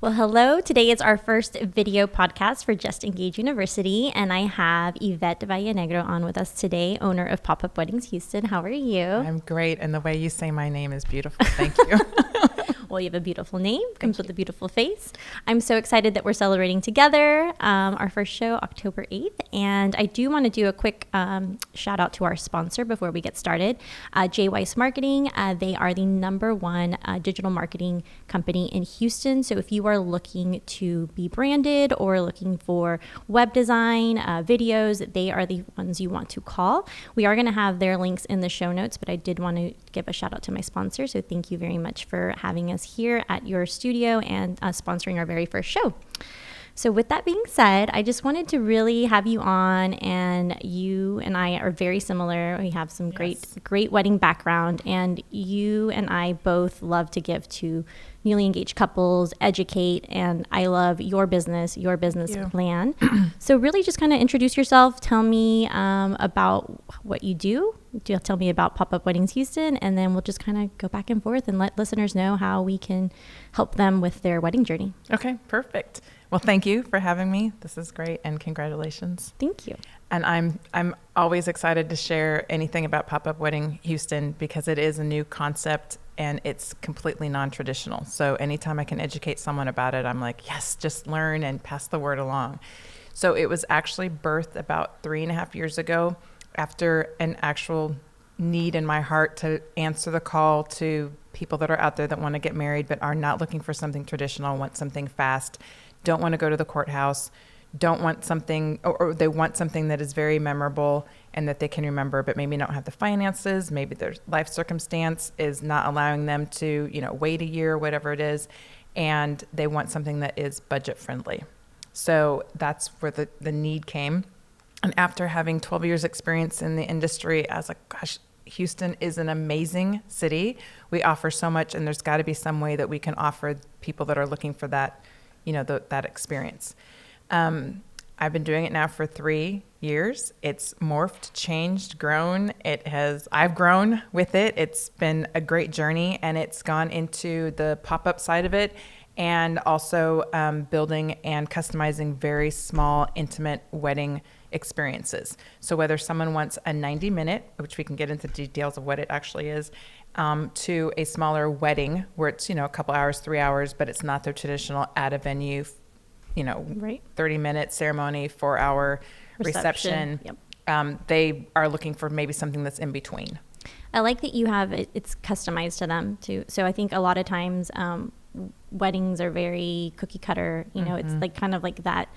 Well, hello. Today is our first video podcast for Just Engage University, and I have Yvette Valdenegro on with us today, owner of Pop-Up Weddings Houston. How are you? I'm great, and the way you say my name is beautiful. Thank you. Well, you have a beautiful name, comes with a beautiful face. I'm so excited that we're celebrating together our first show, October 8th. And I do want to do a quick shout out to our sponsor before we get started, J. Weiss Marketing. They are the #1 digital marketing company in Houston. So if you are looking to be branded or looking for web design, videos, they are the ones you want to call. We are going to have their links in the show notes, but I did want to give a shout out to my sponsor. So thank you very much for having us here at your studio and sponsoring our very first show. So with that being said, I just wanted to really have you on, and you and I are very similar. We have some great wedding background, and you and I both love to give to newly engaged couples, educate, and I love your business plan. So really just kind of introduce yourself. Tell me about what you do. Tell me about Pop-Up Weddings Houston, and then we'll just kind of go back and forth and let listeners know how we can help them with their wedding journey. Okay, perfect. Well, thank you for having me. This is great, and congratulations. Thank you. And I'm always excited to share anything about Pop-Up Wedding Houston because it is a new concept and it's completely non-traditional. So anytime I can educate someone about it, I'm like, yes, just learn and pass the word along. So it was actually birthed about 3.5 years ago after an actual need in my heart to answer the call to people that are out there that want to get married but are not looking for something traditional, want something fast, don't want to go to the courthouse, don't want something, or they want something that is very memorable and that they can remember, but maybe don't have the finances, maybe their life circumstance is not allowing them to, wait a year, whatever it is, and they want something that is budget friendly. So that's where the need came. And after having 12 years experience in the industry, I was like, gosh, Houston is an amazing city. We offer so much, and there's got to be some way that we can offer people that are looking for that, that experience. I've been doing it now for 3 years. It's morphed, changed, grown. I've grown with it. It's been a great journey, and it's gone into the pop-up side of it, and also building and customizing very small, intimate wedding experiences. So whether someone wants a 90-minute, which we can get into details of what it actually is, to a smaller wedding where it's, a couple hours, 3 hours, but it's not the traditional at a venue, 30-minute ceremony, 4-hour reception. Yep. They are looking for maybe something that's in between. I like that you have it's customized to them too. So I think a lot of times weddings are very cookie cutter. It's like kind of like that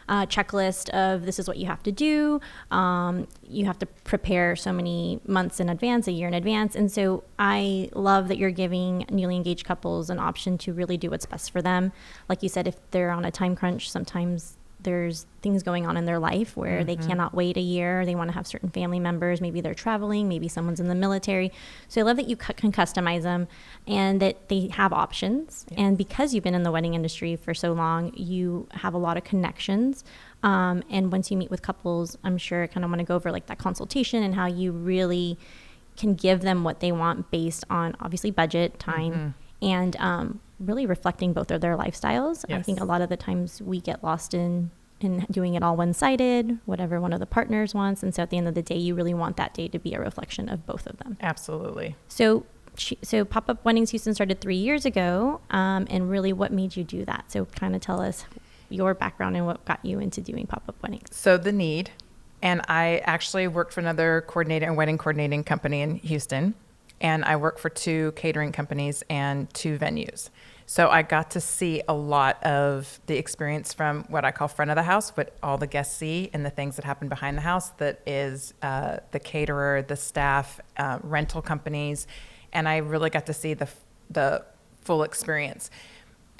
checklist of this is what you have to do. You have to prepare so many months in advance, a year in advance. And so I love that you're giving newly engaged couples an option to really do what's best for them. Like you said, if they're on a time crunch, sometimes there's things going on in their life where they cannot wait a year. They want to have certain family members. Maybe they're traveling. Maybe someone's in the military. So I love that you can customize them and that they have options. Yes. And because you've been in the wedding industry for so long, you have a lot of connections. And once you meet with couples, I'm sure I kind of want to go over like that consultation and how you really can give them what they want based on obviously budget, time, and really reflecting both of their lifestyles. Yes. I think a lot of the times we get lost in doing it all one-sided, whatever one of the partners wants. And so at the end of the day, you really want that day to be a reflection of both of them. Absolutely. So Pop-Up Weddings Houston started 3 years ago. And really what made you do that? So kind of tell us your background and what got you into doing Pop-Up Weddings. So the need, and I actually worked for another wedding coordinating company in Houston. And I work for 2 catering companies and 2 venues. So I got to see a lot of the experience from what I call front of the house, what all the guests see, and the things that happen behind the house. That is the caterer, the staff, rental companies. And I really got to see the full experience.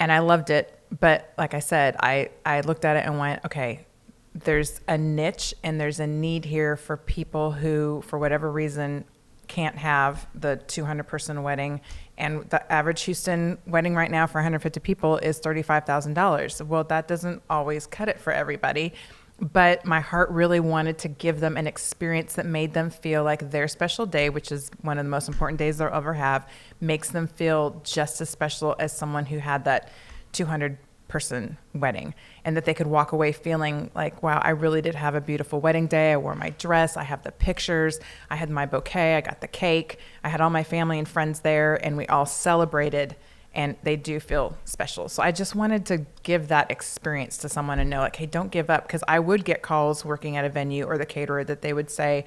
And I loved it. But like I said, I looked at it and went, okay, there's a niche and there's a need here for people who, for whatever reason, can't have the 200-person wedding, and the average Houston wedding right now for 150 people is $35,000. Well, that doesn't always cut it for everybody, but my heart really wanted to give them an experience that made them feel like their special day, which is one of the most important days they'll ever have, makes them feel just as special as someone who had that 200 person wedding, and that they could walk away feeling like, wow, I really did have a beautiful wedding day. I wore my dress. I have the pictures. I had my bouquet. I got the cake. I had all my family and friends there, and we all celebrated, and they do feel special. So I just wanted to give that experience to someone and know, like, hey, don't give up. Because I would get calls working at a venue or the caterer that they would say,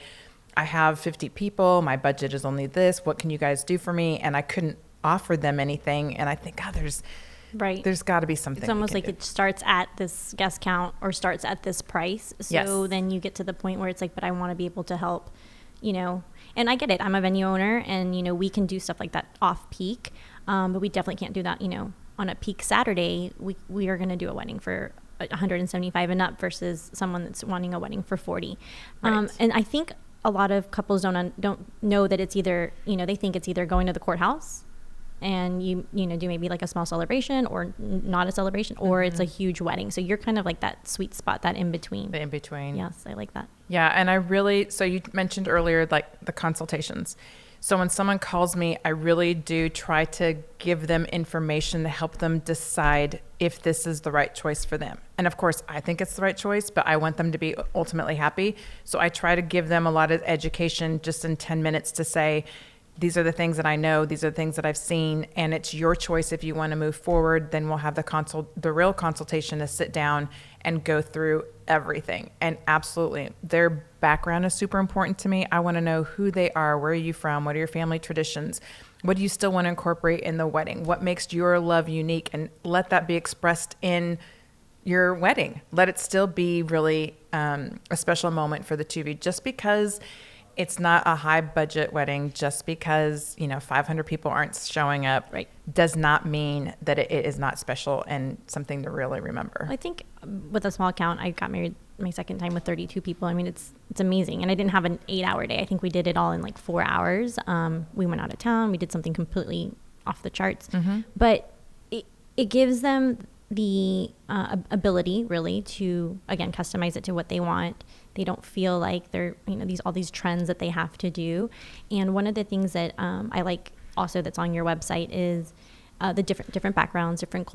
I have 50 people. My budget is only this. What can you guys do for me? And I couldn't offer them anything. And I think, God, there's got to be something. It's almost like it starts at this guest count or starts at this price. So then you get to the point where it's like, but I want to be able to help, and I get it. I'm a venue owner, and, we can do stuff like that off peak. But we definitely can't do that, on a peak Saturday. We are going to do a wedding for 175 and up versus someone that's wanting a wedding for 40. Right. And I think a lot of couples don't know that it's either, they think it's either going to the courthouse and you do maybe like a small celebration or not a celebration, or it's a huge wedding. So you're kind of like that sweet spot, that in between. The in between. Yes, I like that. Yeah, and so you mentioned earlier, like the consultations. So when someone calls me, I really do try to give them information to help them decide if this is the right choice for them. And of course, I think it's the right choice, but I want them to be ultimately happy. So I try to give them a lot of education just in 10 minutes to say, these are the things that I know, these are the things that I've seen, and it's your choice if you want to move forward. Then we'll have the real consultation to sit down and go through everything. And absolutely, their background is super important to me. I want to know who they are, where are you from, what are your family traditions, what do you still want to incorporate in the wedding, what makes your love unique, and let that be expressed in your wedding. Let it still be really a special moment for the two of you. Just because it's not a high budget wedding, just because 500 people aren't showing up, right, does not mean that it is not special and something to really remember. I think with a small count, I got married my second time with 32 people. I mean, it's amazing. And I didn't have an 8-hour day. I think we did it all in like 4 hours. We went out of town. We did something completely off the charts. Mm-hmm. But it gives them the ability really to, again, customize it to what they want. They don't feel like they're, all these trends that they have to do. And one of the things that I like also that's on your website is the different backgrounds, different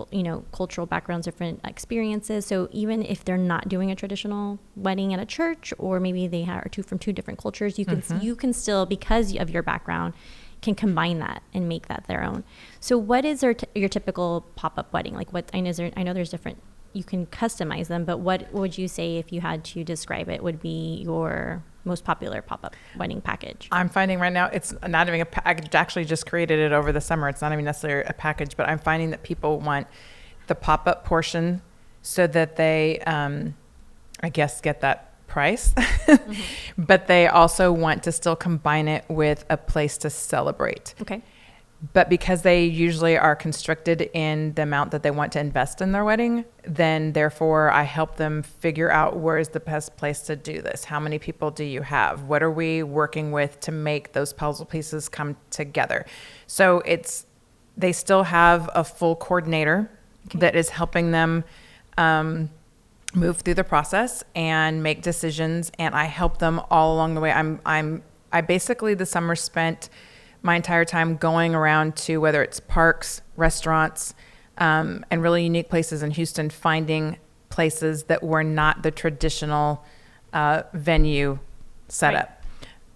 cultural backgrounds, different experiences. So even if they're not doing a traditional wedding at a church, or maybe they are from two different cultures, you can still, because of your background, can combine that and make that their own. So what is your typical pop-up wedding? Like I know there's different, you can customize them, but what would you say, if you had to describe it, would be your most popular pop-up wedding package? I'm finding right now it's not even a package. Actually just created it over the summer. It's not even necessarily a package, but I'm finding that people want the pop-up portion so that they, I guess, get that price, but they also want to still combine it with a place to celebrate. Okay. But because they usually are constricted in the amount that they want to invest in their wedding, then therefore I help them figure out where is the best place to do this. How many people do you have? What are we working with to make those puzzle pieces come together? So they still have a full coordinator that is helping them move through the process and make decisions, and I help them all along the way. I basically the summer spent my entire time going around to, whether it's parks, restaurants, and really unique places in Houston, finding places that were not the traditional venue setup.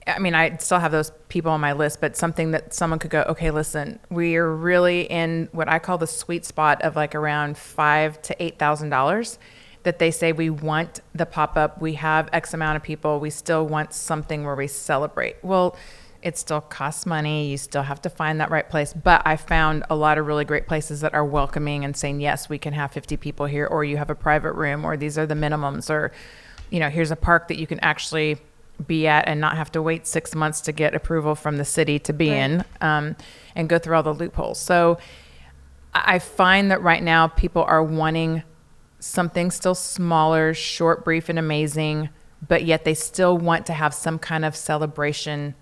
Right. I mean, I still have those people on my list, but something that someone could go, okay, listen, we are really in what I call the sweet spot of like around $5,000 to $8,000. That they say, we want the pop-up, we have X amount of people, we still want something where we celebrate. Well, it still costs money. You still have to find that right place. But I found a lot of really great places that are welcoming and saying, yes, we can have 50 people here, or you have a private room, or these are the minimums, or, here's a park that you can actually be at and not have to wait 6 months to get approval from the city to be in, and go through all the loopholes. So I find that right now people are wanting something still smaller, short, brief, and amazing, but yet they still want to have some kind of celebration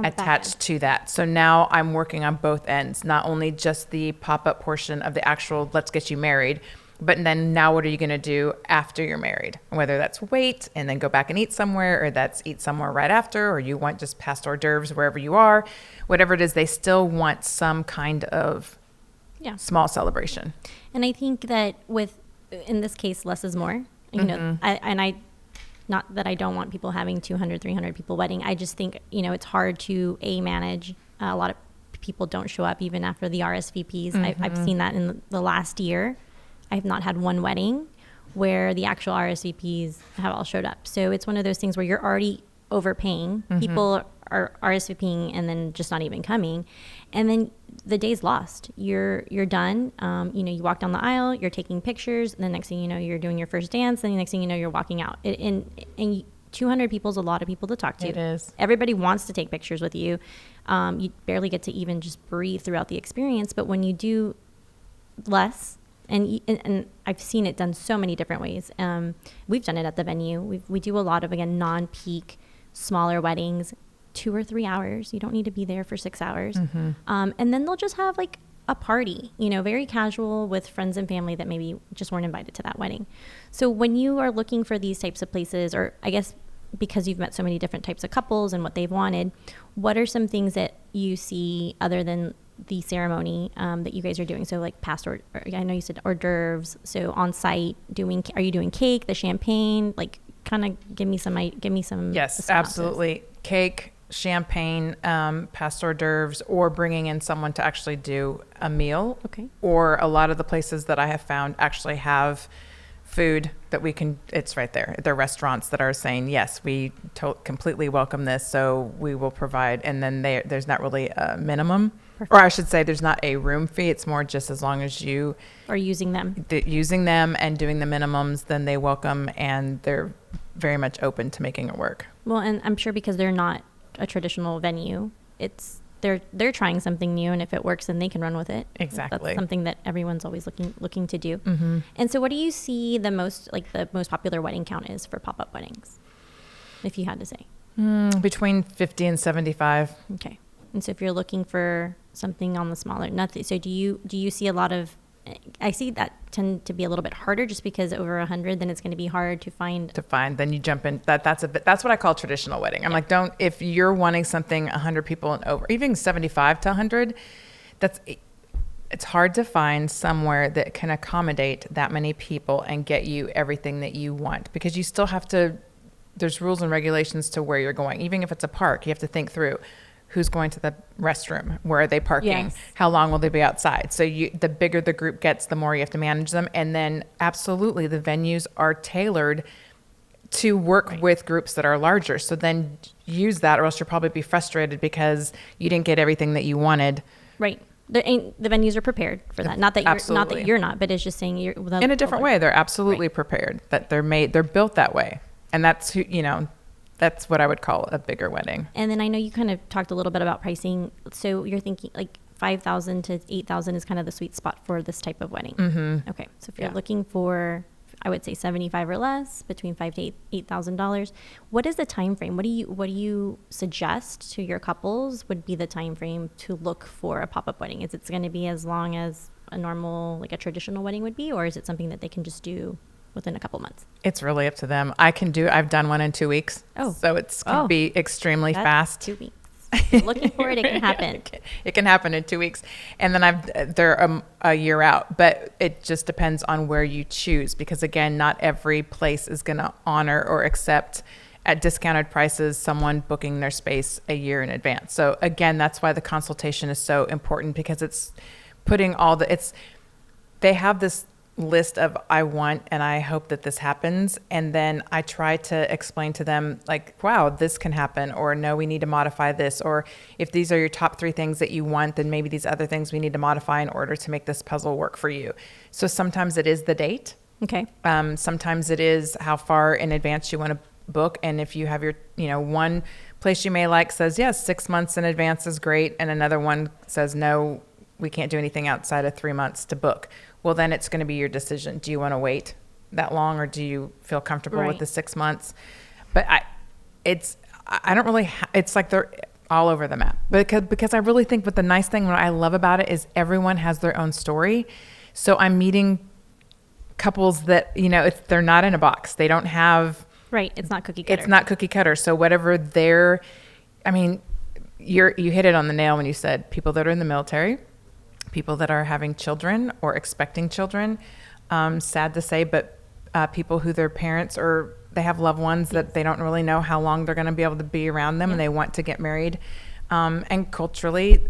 attached to that. So now I'm working on both ends, not only just the pop-up portion of the actual let's get you married, but then now what are you going to do after you're married? Whether that's wait and then go back and eat somewhere, or that's eat somewhere right after, or you want just past hors d'oeuvres wherever you are, whatever it is, they still want some kind of small celebration. And I think that in this case, less is more. You know, I not that I don't want people having 200, 300 people wedding. I just think, you know, it's hard to manage. A lot of people don't show up even after the RSVPs. I've seen that in the last year. I have not had one wedding where the actual RSVPs have all showed up. So it's one of those things where you're already overpaying. People are RSVPing and then just not even coming. And then the day's lost. You're done. You know, you walk down the aisle, you're taking pictures, and the next thing you know, you're doing your first dance, and the next thing you know, you're walking out. And 200 people is a lot of people to talk to. It is. Everybody wants to take pictures with you. You barely get to even just breathe throughout the experience. But when you do less, and I've seen it done so many different ways. We've done it at the venue. We do a lot of, again, non-peak, smaller weddings, 2 or 3 hours. You don't need to be there for 6 hours. And then they'll just have like a party, you know, very casual with friends and family that maybe just weren't invited to that wedding. So when you are looking for these types of places, or I guess because you've met so many different types of couples and what they've wanted, what are some things that you see other than the ceremony that you guys are doing? So like I know you said hors d'oeuvres. So on site are you doing cake, the champagne? Like kind of give me some. Yes, absolutely. Cake, champagne, past hors d'oeuvres, or bringing in someone to actually do a meal. Okay. Or a lot of the places that I have found actually have food that it's right there. They're restaurants that are saying, yes, we completely welcome this, so we will provide. And then there's not really a minimum. Perfect. Or I should say there's not a room fee. It's more just as long as you are using them and doing the minimums, then they welcome, and they're very much open to making it work. Well, and I'm sure because they're not a traditional venue, they're trying something new, and if it works, then they can run with it. Exactly. That's something that everyone's always looking to do. And so what do you see the most popular wedding count is for pop-up weddings, if you had to say? Between 50 and 75. Okay. And so if you're looking for something on the smaller, so do you see a lot of, I see that tend to be a little bit harder just because over 100, then it's going to be hard to find. Then you jump in. That's what I call traditional wedding. I'm like, if you're wanting something 100 people and over, even 75 to 100, it's hard to find somewhere that can accommodate that many people and get you everything that you want, because you still have to, there's rules and regulations to where you're going. Even if it's a park, you have to think through who's going to the restroom, where are they parking, yes. How long will they be outside. So the bigger the group gets, the more you have to manage them. And then absolutely the venues are tailored to work right. with groups that are larger. So then use that, or else you'll probably be frustrated because you didn't get everything that you wanted. Right. The venues are prepared for that. Not that you're not, but it's just saying you're in a different way. They're absolutely right. prepared. That they're built that way, and that's that's what I would call a bigger wedding. And then I know you kind of talked a little bit about pricing. So you're thinking like 5,000 to 8,000 is kind of the sweet spot for this type of wedding. Mm-hmm. Okay. So if you're looking for, I would say 75 or less, between $5,000 to $8,000. What is the time frame? What do you suggest to your couples would be the time frame to look for a pop-up wedding? Is it going to be as long as a normal, like a traditional wedding would be, or is it something that they can just do within a couple months? It's really up to them. I've done one in 2 weeks. Oh. So it's can be extremely fast. 2 weeks. If you're looking for it, it can happen. It can happen in 2 weeks. And then they're a year out, but it just depends on where you choose, because again, not every place is going to honor or accept at discounted prices someone booking their space a year in advance. So again, that's why the consultation is so important, because it's putting they have this list of I want and I hope that this happens, and then I try to explain to them like, wow, this can happen, or no, we need to modify this, or if these are your top 3 things that you want, then maybe these other things we need to modify in order to make this puzzle work for you. So sometimes it is the date. Okay. Sometimes it is how far in advance you want to book, and if you have your one place you may like says yes, 6 months in advance is great, and another one says no, we can't do anything outside of 3 months to book. Well, then it's going to be your decision. Do you want to wait that long, or do you feel comfortable right. with the 6 months? But I don't really, it's like they're all over the map, because I really think what the nice thing, what I love about it is everyone has their own story. So I'm meeting couples that, they're not in a box. They don't have. Right. It's not cookie cutter. It's not cookie cutter. So whatever you hit it on the nail when you said people that are in the military, people that are having children or expecting children. Sad to say, but people who their parents or they have loved ones that they don't really know how long they're going to be able to be around them, and they want to get married. And culturally,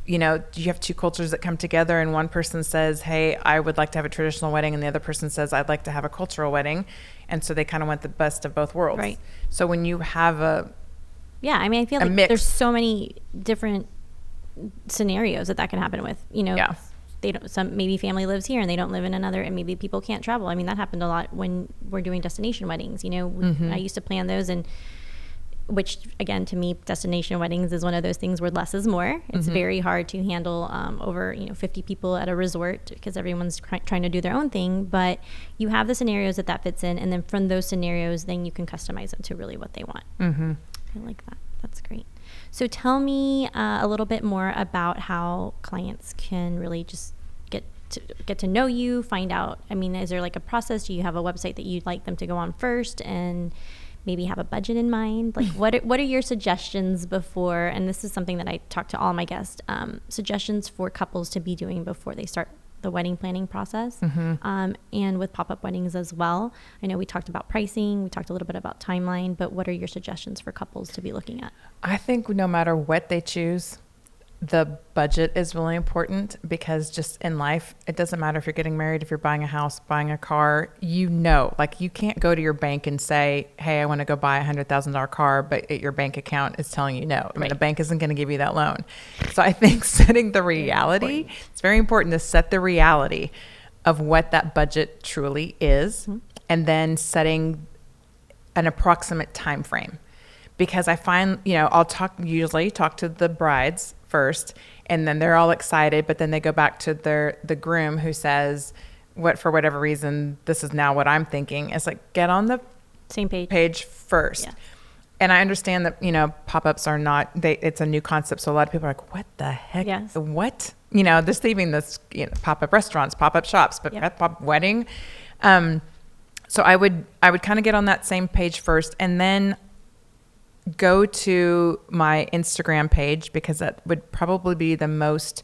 you have two cultures that come together, and one person says, hey, I would like to have a traditional wedding, and the other person says, I'd like to have a cultural wedding. And so they kind of want the best of both worlds. Right. So when you have I feel like there's so many different scenarios that can happen with, they don't, maybe family lives here and they don't live in another, and maybe people can't travel. I mean, that happened a lot when we're doing destination weddings, I used to plan those, and which again, to me, destination weddings is one of those things where less is more. It's very hard to handle over 50 people at a resort because everyone's trying to do their own thing, but you have the scenarios that fits in, and then from those scenarios then you can customize them to really what they want. I like that. That's great. So tell me a little bit more about how clients can really just get to know you, find out, is there like a process? Do you have a website that you'd like them to go on first, and maybe have a budget in mind? Like what are your suggestions before, and this is something that I talk to all my guests, suggestions for couples to be doing before they start the wedding planning process, and with pop-up weddings as well. I know we talked about pricing, we talked a little bit about timeline, but what are your suggestions for couples to be looking at? I think no matter what they choose, the budget is really important, because just in life, it doesn't matter if you're getting married, if you're buying a house, buying a car, you can't go to your bank and say, hey, I want to go buy a $100,000 car, but your bank account is telling you no. The bank isn't going to give you that loan. So I think setting the reality, it's very important to set the reality of what that budget truly is, and then setting an approximate time frame. Because I find, I'll usually talk to the brides first, and then they're all excited, but then they go back to the groom who says, for whatever reason, this is now what I'm thinking. It's like, get on the same page first. Yeah. And I understand that, pop-ups are not, it's a new concept. So a lot of people are like, what the heck? Yes. What? Just even this, pop-up restaurants, pop-up shops, but pop-up wedding. So I would kind of get on that same page first, and then go to my Instagram page, because that would probably be the most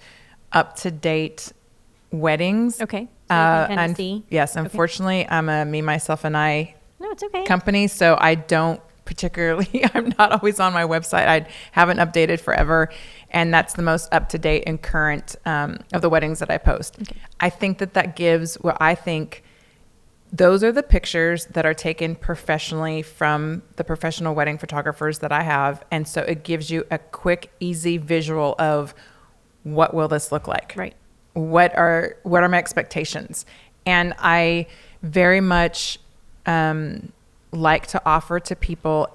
up-to-date weddings. Okay. So you can kind of see. Yes. Unfortunately, I'm a me, myself, and I it's okay. company. So I don't particularly, I'm not always on my website. I haven't updated forever. And that's the most up-to-date and current of the weddings that I post. Okay. I think that gives what I think. Those are the pictures that are taken professionally from the professional wedding photographers that I have. And so it gives you a quick, easy visual of what will this look like? Right. What are my expectations? And I very much like to offer to people,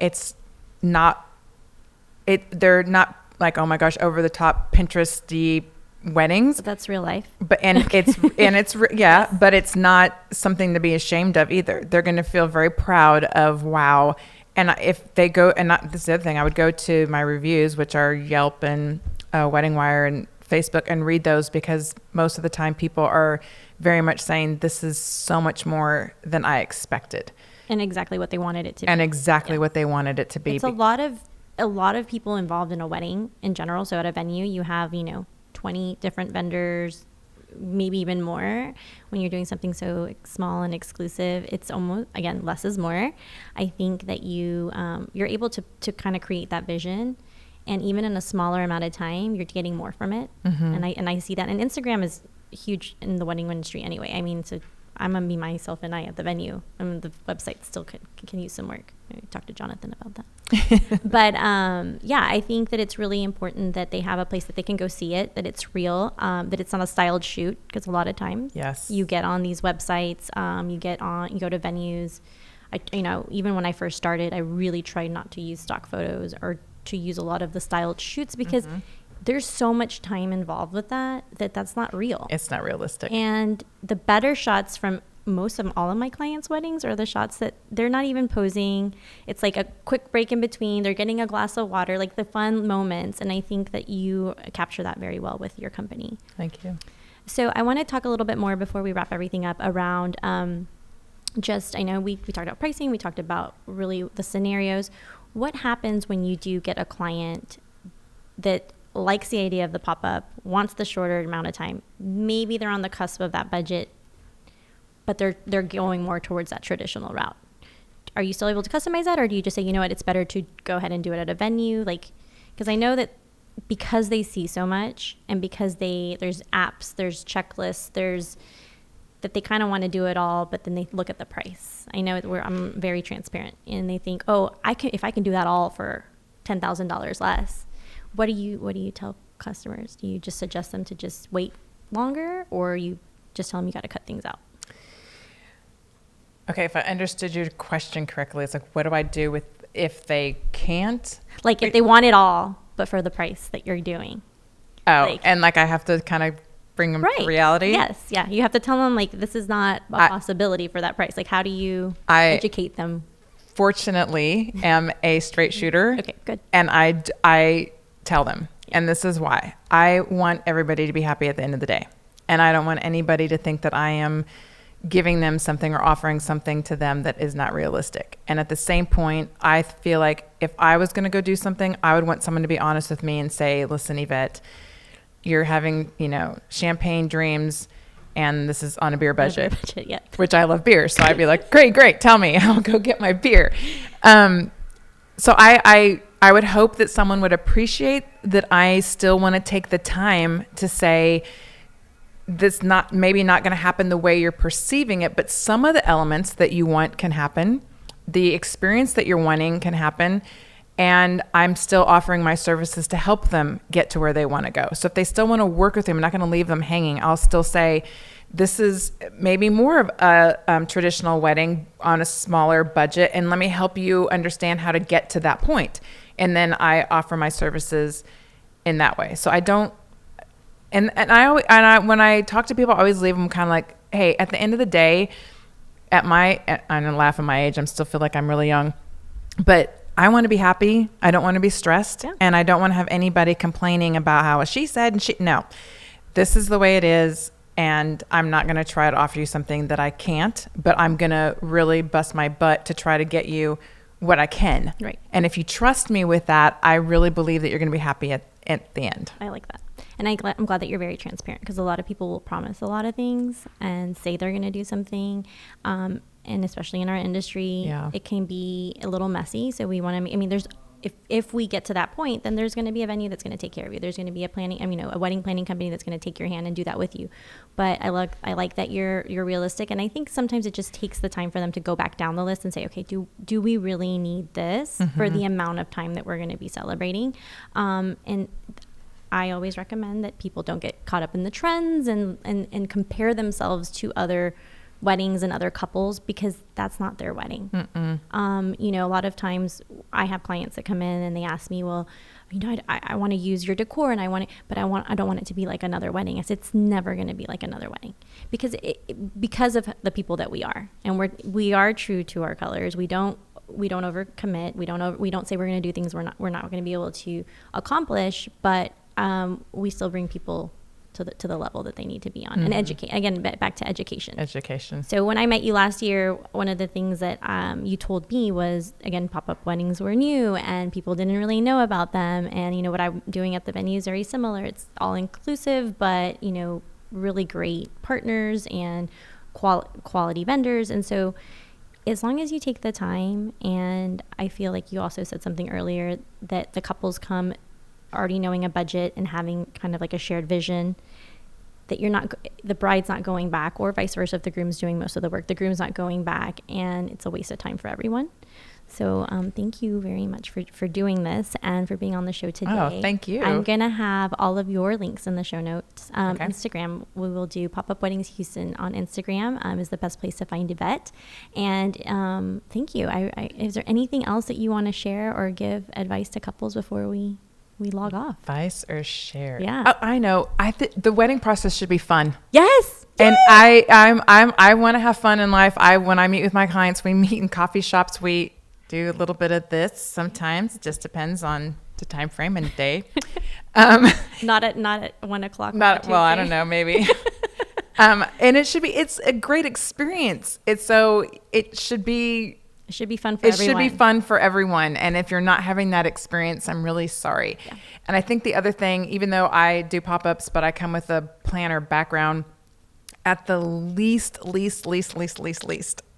they're not like, oh my gosh, over the top Pinterest-y weddings. But that's real life. But but it's not something to be ashamed of either. They're going to feel very proud of, wow. And if they go, and this is the other thing, I would go to my reviews, which are Yelp and Wedding Wire and Facebook, and read those, because most of the time people are very much saying, this is so much more than I expected. And exactly what they wanted it to be. And exactly what they wanted it to be. It's a lot of people involved in a wedding in general. So at a venue, you have, 20 different vendors, maybe even more. When you're doing something so small and exclusive, it's almost, again, less is more. I think that you're able to kind of create that vision, and even in a smaller amount of time, you're getting more from it. And I see that. And Instagram is huge in the wedding industry anyway. So I'm gonna be myself and I at the venue. The website still can use some work. Maybe talk to Jonathan about that. But I think that it's really important that they have a place that they can go see it, that it's real, that it's not a styled shoot, because a lot of times you get on these websites, you go to venues. Even when I first started, I really tried not to use stock photos or to use a lot of the styled shoots, because there's so much time involved with that's not real. It's not realistic. And the better shots from all of my clients' weddings are the shots that they're not even posing. It's like a quick break in between. They're getting a glass of water, like the fun moments. And I think that you capture that very well with your company. Thank you. So I want to talk a little bit more before we wrap everything up around I know we talked about pricing. We talked about really the scenarios. What happens when you do get a client that likes the idea of the pop-up, wants the shorter amount of time. Maybe they're on the cusp of that budget, but they're going more towards that traditional route. Are you still able to customize that, or do you just say, you know what, it's better to go ahead and do it at a venue? Like, because I know that because they see so much, and because there's apps, there's checklists, that they kind of want to do it all, but then they look at the price. I know I'm very transparent, and they think, oh, if I can do that all for $10,000 less. What do you tell customers? Do you just suggest them to just wait longer, or you just tell them you got to cut things out? Okay, if I understood your question correctly, it's like, what do I do if they can't? Like if they want it all, but for the price that you're doing. Oh, and like I have to kind of bring them to reality? Yes, yeah. You have to tell them, like, this is not a possibility for that price. Like, how do you educate them? Fortunately, am a straight shooter. Okay, good. And I tell them, and this is why. I want everybody to be happy at the end of the day. And I don't want anybody to think that I am giving them something or offering something to them that is not realistic. And at the same point, I feel like if I was going to go do something, I would want someone to be honest with me and say, listen, Yvette, you're having, champagne dreams, and this is on a beer budget, which I love beer. So I'd be like, great, tell me, I'll go get my beer. So I would hope that someone would appreciate that I still want to take the time to say, this maybe not going to happen the way you're perceiving it, but some of the elements that you want can happen. The experience that you're wanting can happen. And I'm still offering my services to help them get to where they want to go. So if they still want to work with me, I'm not going to leave them hanging. I'll still say, this is maybe more of a traditional wedding on a smaller budget, and let me help you understand how to get to that point. And then I offer my services in that way. So I don't, and I when I talk to people, I always leave them kind of like, hey, at the end of the day, I'm gonna laugh at my age. I still feel like I'm really young, but I want to be happy. I don't want to be stressed, and I don't want to have anybody complaining about how she said and no. This is the way it is, and I'm not going to try to offer you something that I can't, but I'm going to really bust my butt to try to get you what I can. Right. And if you trust me with that, I really believe that you're going to be happy at the end. I like that. And I'm glad that you're very transparent, because a lot of people will promise a lot of things and say they're going to do something. And especially in our industry, it can be a little messy. So we want to, if we get to that point, then there's going to be a venue that's going to take care of you. There's going to be a wedding planning company that's going to take your hand and do that with you. But I like that you're realistic. And I think sometimes it just takes the time for them to go back down the list and say, okay, do we really need this for the amount of time that we're going to be celebrating? And I always recommend that people don't get caught up in the trends and compare themselves to other weddings and other couples, because that's not their wedding. A lot of times I have clients that come in and they ask me, well, I want to use your decor and I don't want it to be like another wedding. I said, it's never going to be like another wedding, because of the people that we are, and we are true to our colors. We don't overcommit. We don't say we're going to do things we're not going to be able to accomplish, but we still bring people to the level that they need to be on, and educate. Again, back to education. So when I met you last year, one of the things that you told me was, again, pop-up weddings were new and people didn't really know about them. And what I'm doing at the venue is very similar. It's all inclusive, but really great partners and quality vendors. And so as long as you take the time, and I feel like you also said something earlier, that the couples come already knowing a budget and having kind of like a shared vision, that the bride's not going back, or vice versa. If the groom's doing most of the work, the groom's not going back, and it's a waste of time for everyone. So thank you very much for doing this and for being on the show today. Oh, thank you. I'm going to have all of your links in the show notes. Okay. Instagram, we will do Pop-Up Weddings Houston on Instagram is the best place to find Yvette. And thank you. Is there anything else that you want to share or give advice to couples before we log off? Advice or share? Yeah. Oh, I know. The wedding process should be fun. Yes. And I want to have fun in life. When I meet with my clients, we meet in coffee shops. We do a little bit of this sometimes. It just depends on the time frame and day. Not at 1 o'clock. I don't know, maybe. And it's a great experience. It should be It should be fun for everyone. It should be fun for everyone. And if you're not having that experience, I'm really sorry. Yeah. And I think the other thing, even though I do pop-ups, but I come with a planner background, at the least,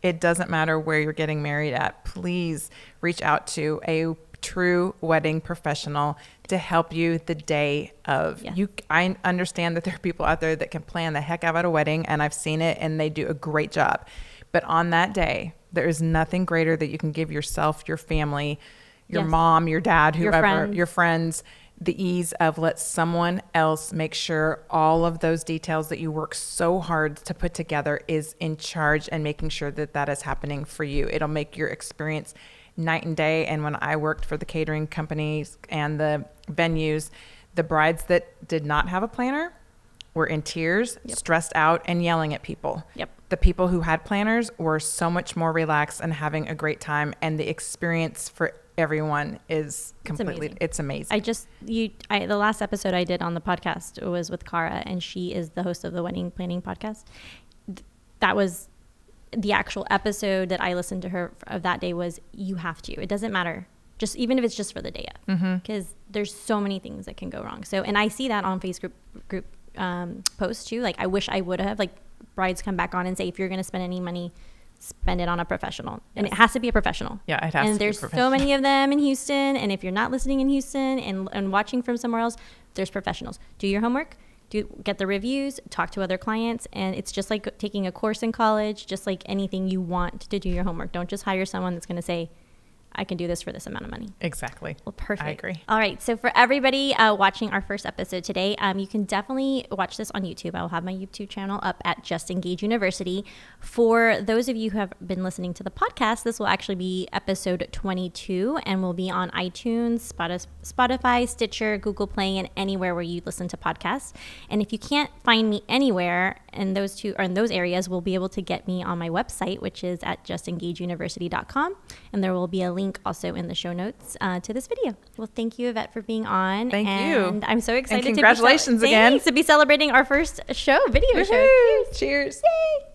it doesn't matter where you're getting married at. Please reach out to a true wedding professional to help you the day of. Yeah. I understand that there are people out there that can plan the heck out of a wedding, and I've seen it, and they do a great job. But on that day, there is nothing greater that you can give yourself, your family, your mom, your dad, whoever, your friends, the ease of let someone else make sure all of those details that you work so hard to put together is in charge and making sure that that is happening for you. It'll make your experience night and day. And when I worked for the catering companies and the venues, the brides that did not have a planner were in tears, stressed out, and yelling at people. The people who had planners were so much more relaxed and having a great time, and the experience for everyone is completely, it's amazing. The last episode I did on the podcast was with Cara, and she is the host of the Wedding Planning Podcast. That was the actual episode that I listened to her of that day. Was you have to, it doesn't matter, just even if it's just for the day of, because there's so many things that can go wrong. So, and I see that on Facebook group posts too. Like, I wish I would have, like, brides come back on and say, if you're going to spend any money, spend it on a professional. And it has to be a professional. Yeah, it has to be a professional. And there's so many of them in Houston. And if you're not listening in Houston and watching from somewhere else, there's professionals. Do your homework, get the reviews, talk to other clients. And it's just like taking a course in college, just like anything, you want to do your homework. Don't just hire someone that's going to say, I can do this for this amount of money. Exactly. Well, perfect. I agree. All right. So for everybody watching our first episode today, you can definitely watch this on YouTube. I will have my YouTube channel up at Just Engage University. For those of you who have been listening to the podcast, this will actually be episode 22 and will be on iTunes, Spotify, Stitcher, Google Play, and anywhere where you listen to podcasts. And if you can't find me anywhere in those areas, we'll be able to get me on my website, which is at justengageuniversity.com. And there will be a link also in the show notes to this video. Well, thank you, Yvette, for being on. Thank you. And I'm so excited and congratulations again. To be celebrating our first video show. Cheers. Yay.